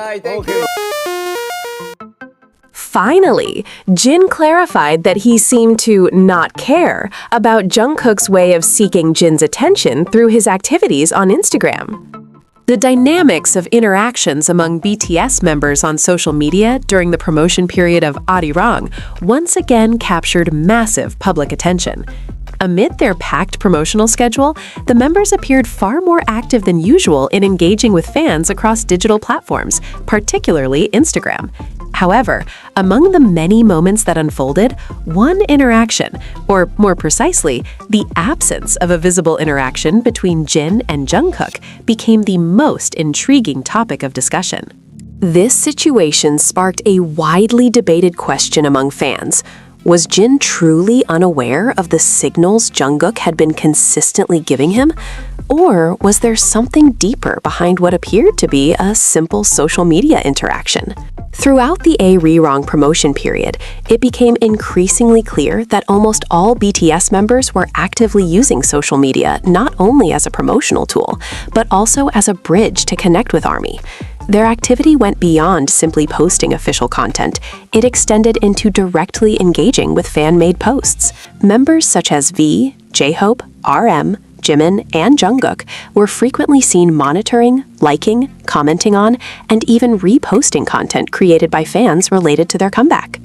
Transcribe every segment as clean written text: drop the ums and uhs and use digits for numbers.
Alright, thank you. Finally, Jin clarified that he seemed to not care about Jungkook's way of seeking Jin's attention through his activities on Instagram. The dynamics of interactions among BTS members on social media during the promotion period of Arirang once again captured massive public attention. Amid their packed promotional schedule, the members appeared far more active than usual in engaging with fans across digital platforms, particularly Instagram. However, among the many moments that unfolded, one interaction, or more precisely, the absence of a visible interaction between Jin and Jungkook, became the most intriguing topic of discussion. This situation sparked a widely debated question among fans. Was Jin truly unaware of the signals Jungkook had been consistently giving him? Or was there something deeper behind what appeared to be a simple social media interaction? Throughout the Arirang promotion period, it became increasingly clear that almost all BTS members were actively using social media not only as a promotional tool, but also as a bridge to connect with ARMY. Their activity went beyond simply posting official content. It extended into directly engaging with fan-made posts. Members such as V, J-Hope, RM, Jimin, and Jungkook were frequently seen monitoring, liking, commenting on, and even reposting content created by fans related to their comeback.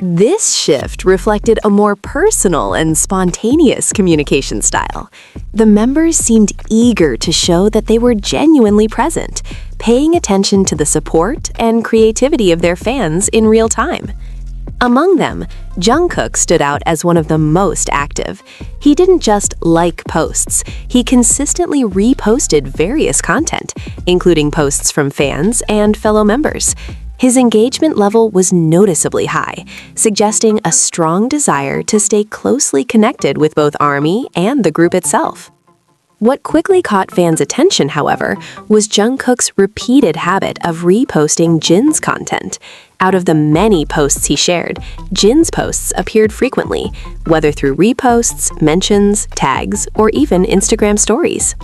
This shift reflected a more personal and spontaneous communication style. The members seemed eager to show that they were genuinely present, paying attention to the support and creativity of their fans in real time. Among them, Jungkook stood out as one of the most active. He didn't just like posts, he consistently reposted various content, including posts from fans and fellow members. His engagement level was noticeably high, suggesting a strong desire to stay closely connected with both ARMY and the group itself. What quickly caught fans' attention, however, was Jungkook's repeated habit of reposting Jin's content. Out of the many posts he shared, Jin's posts appeared frequently, whether through reposts, mentions, tags, or even Instagram stories.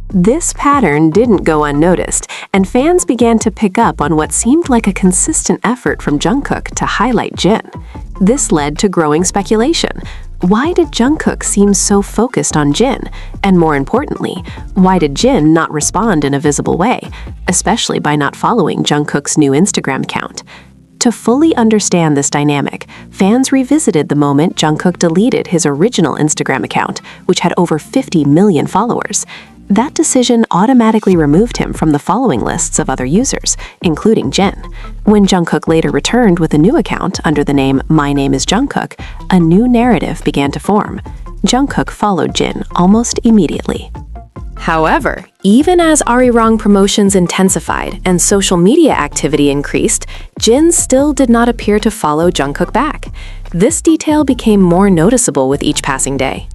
This pattern didn't go unnoticed, and fans began to pick up on what seemed like a consistent effort from Jungkook to highlight Jin. This led to growing speculation. Why did Jungkook seem so focused on Jin? And more importantly, why did Jin not respond in a visible way, especially by not following Jungkook's new Instagram account? To fully understand this dynamic, fans revisited the moment Jungkook deleted his original Instagram account, which had over 50 million followers. That decision automatically removed him from the following lists of other users, including Jin. When Jungkook later returned with a new account under the name My Name is Jungkook, a new narrative began to form. Jungkook followed Jin almost immediately. However, even as Arirang promotions intensified and social media activity increased, Jin still did not appear to follow Jungkook back. This detail became more noticeable with each passing day.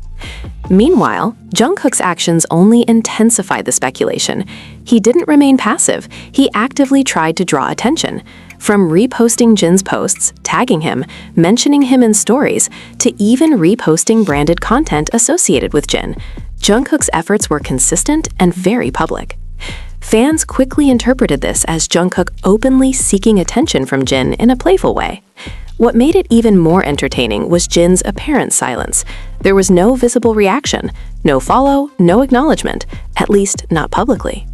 Meanwhile, Jungkook's actions only intensified the speculation. He didn't remain passive, he actively tried to draw attention. From reposting Jin's posts, tagging him, mentioning him in stories, to even reposting branded content associated with Jin, Jungkook's efforts were consistent and very public. Fans quickly interpreted this as Jungkook openly seeking attention from Jin in a playful way. What made it even more entertaining was Jin's apparent silence. There was no visible reaction, no follow, no acknowledgement, at least not publicly.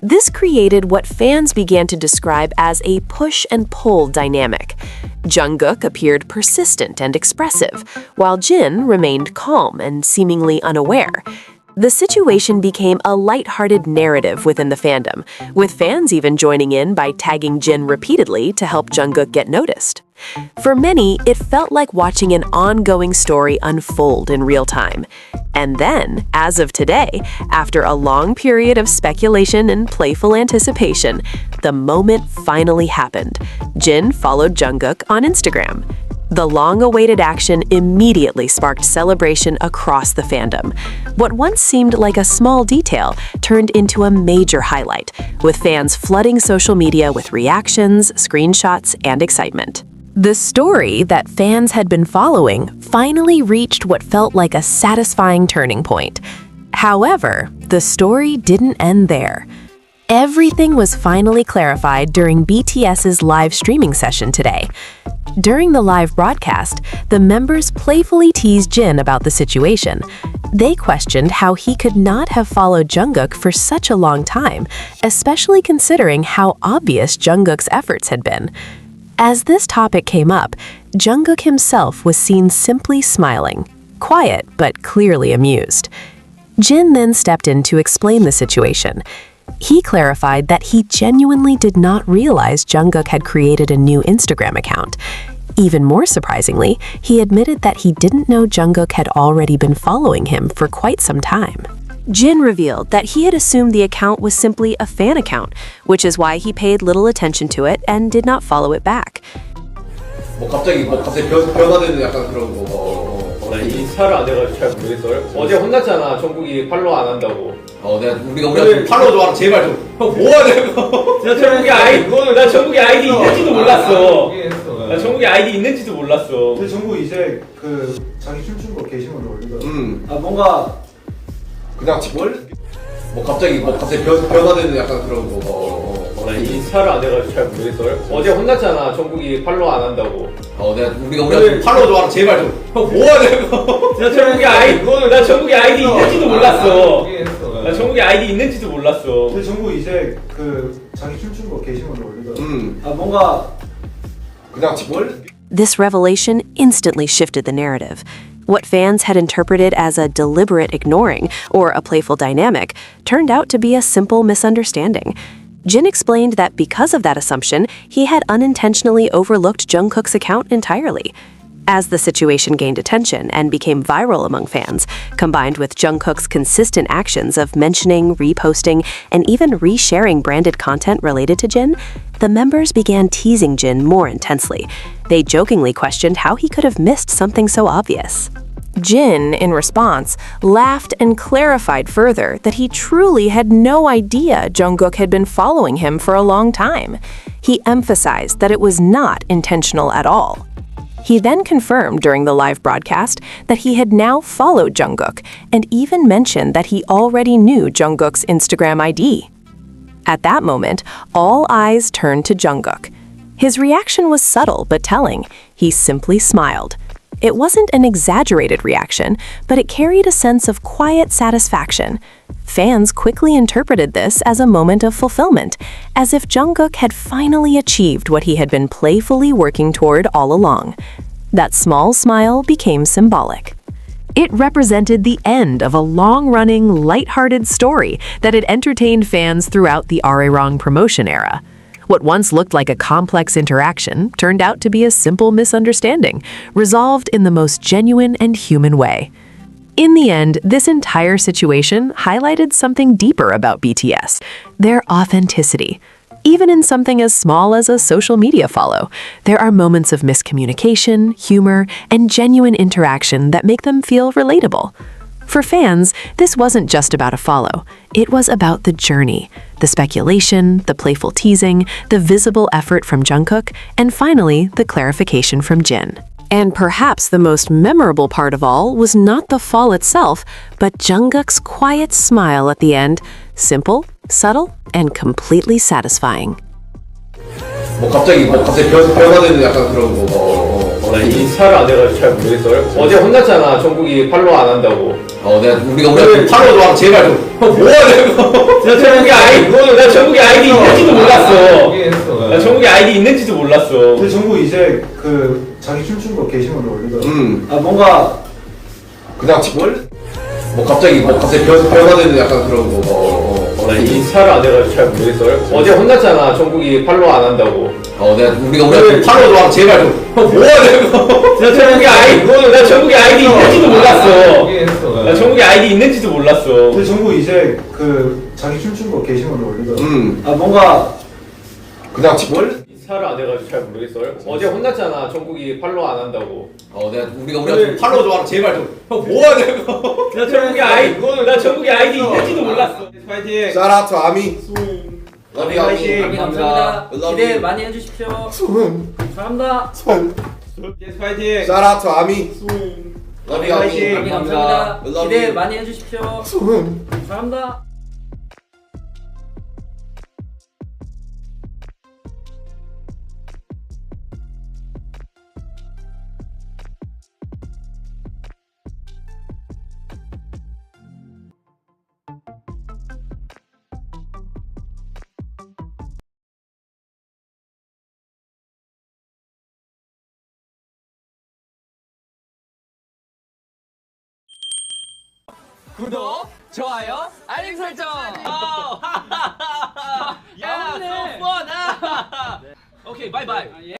This created what fans began to describe as a push and pull dynamic. Jungkook appeared persistent and expressive, while Jin remained calm and seemingly unaware. The situation became a lighthearted narrative within the fandom, with fans even joining in by tagging Jin repeatedly to help Jungkook get noticed. For many, it felt like watching an ongoing story unfold in real time. And then, as of today, after a long period of speculation and playful anticipation, the moment finally happened. Jin followed Jungkook on Instagram. The long-awaited action immediately sparked celebration across the fandom. What once seemed like a small detail turned into a major highlight, with fans flooding social media with reactions, screenshots, and excitement. The story that fans had been following finally reached what felt like a satisfying turning point. However, the story didn't end there. Everything was finally clarified during BTS's live streaming session today. During the live broadcast, the members playfully teased Jin about the situation. They questioned how he could not have followed Jungkook for such a long time, especially considering how obvious Jungkook's efforts had been. As this topic came up, Jungkook himself was seen simply smiling, quiet but clearly amused. Jin then stepped in to explain the situation. He clarified that he genuinely did not realize Jungkook had created a new Instagram account. Even more surprisingly, he admitted that he didn't know Jungkook had already been following him for quite some time. Jin revealed that he had assumed the account was simply a fan account, which is why he paid little attention to it and did not follow it back. 갑자기 변화되는 약간 그런 거. 나 인스타를 안 해가지고 잘 모르겠어요. 어제 혼났잖아. 정국이 팔로우 안 한다고. 우리가 좀 팔로우 좀 하라 제발 좀. 형 뭐야 내가. 나 정국이 아이디 있는지도 몰랐어. 나 정국이 아이디 있는지도 몰랐어. 근데 정국 이제 그 자기 춤춘 거 게시물로 올리더라고. 아 뭔가 그냥 갑자기 변화되는 약간 그런 거. 나 인스타를 안 해가지고 잘 모르겠어요. 어제 혼났잖아. 정국이 팔로우 안 한다고. 우리가 좀 팔로우 좀 하라 제발 좀. 형 뭐야 내가. 나 정국이 아이디 있는지도 몰랐어. 나 정국이 아이디 있는지도 몰랐어. 근데 정국 이제 그 자기 춤춘 거 게시물로 올리더라고. 아 뭔가 그냥 This revelation instantly shifted the narrative. What fans had interpreted as a deliberate ignoring or a playful dynamic turned out to be a simple misunderstanding. Jin explained that because of that assumption, he had unintentionally overlooked Jungkook's account entirely. As the situation gained attention and became viral among fans, combined with Jungkook's consistent actions of mentioning, reposting, and even resharing branded content related to Jin, the members began teasing Jin more intensely. They jokingly questioned how he could have missed something so obvious. Jin, in response, laughed and clarified further that he truly had no idea Jungkook had been following him for a long time. He emphasized that it was not intentional at all. He then confirmed during the live broadcast that he had now followed Jungkook and even mentioned that he already knew Jungkook's Instagram ID. At that moment, all eyes turned to Jungkook. His reaction was subtle but telling. He simply smiled. It wasn't an exaggerated reaction, but it carried a sense of quiet satisfaction. Fans quickly interpreted this as a moment of fulfillment, as if Jungkook had finally achieved what he had been playfully working toward all along. That small smile became symbolic. It represented the end of a long-running, light-hearted story that had entertained fans throughout the Arirang promotion era. What once looked like a complex interaction turned out to be a simple misunderstanding, resolved in the most genuine and human way. In the end, this entire situation highlighted something deeper about BTS, their authenticity. Even in something as small as a social media follow, there are moments of miscommunication, humor, and genuine interaction that make them feel relatable. For fans, this wasn't just about a follow. It was about the journey, the speculation, the playful teasing, the visible effort from Jungkook, and finally, the clarification from Jin. And perhaps the most memorable part of all was not the fall itself, but Jungkook's quiet smile at the end, simple, subtle, and completely satisfying. 갑자기 변화되는 약간 그런 거. 나 인스타를 안 해가지고 잘 모르겠어요. 어제 혼났잖아. 정국이 팔로우 안 한다고. 우리가 좀 팔로우 좀 하라 제발 좀. 형 뭐야 내가. 나 정국이 아이디 있는지도 몰랐어. 나 정국이 아이디 있는지도 몰랐어. 근데 정국 이제 그 자기 춤춘 거 게시물로 올리더라고. 아 뭔가 그냥 갑자기 변화되는 약간 그런 거. 나 인스타를 안 해가지고 잘 모르겠어요. 어제 혼났잖아. 정국이 팔로우 안 한다고. 우리가 좀 팔로우 좀 하라 제발 좀. 형 뭐야 내가. 나 정국이 아이디 있는지도 몰랐어. 나 정국이 아이디 있는지도 몰랐어. 근데 정국 이제 그 자기 춤춘 거 게시물로 올리더라고. 아 뭔가 그냥 인스타를 안 해가지고 잘 모르겠어요. 어제 혼났잖아. 정국이 팔로우 안 한다고. 우리가 좀 팔로우 좀 하라 제발 좀. 형 뭐야 내가. 나 정국이 아이디 있는지도 몰랐어. 파이팅. Shout out to Ami. 파이팅. 감사합니다. 기대 많이 해주십시오. 감사합니다. 파이팅. Shout out to Ami. 파이팅. 감사합니다. 기대 많이 해주십시오. 감사합니다. 구독, 좋아요, 알림 설정. 야, so fun. 오케이, 바이바이.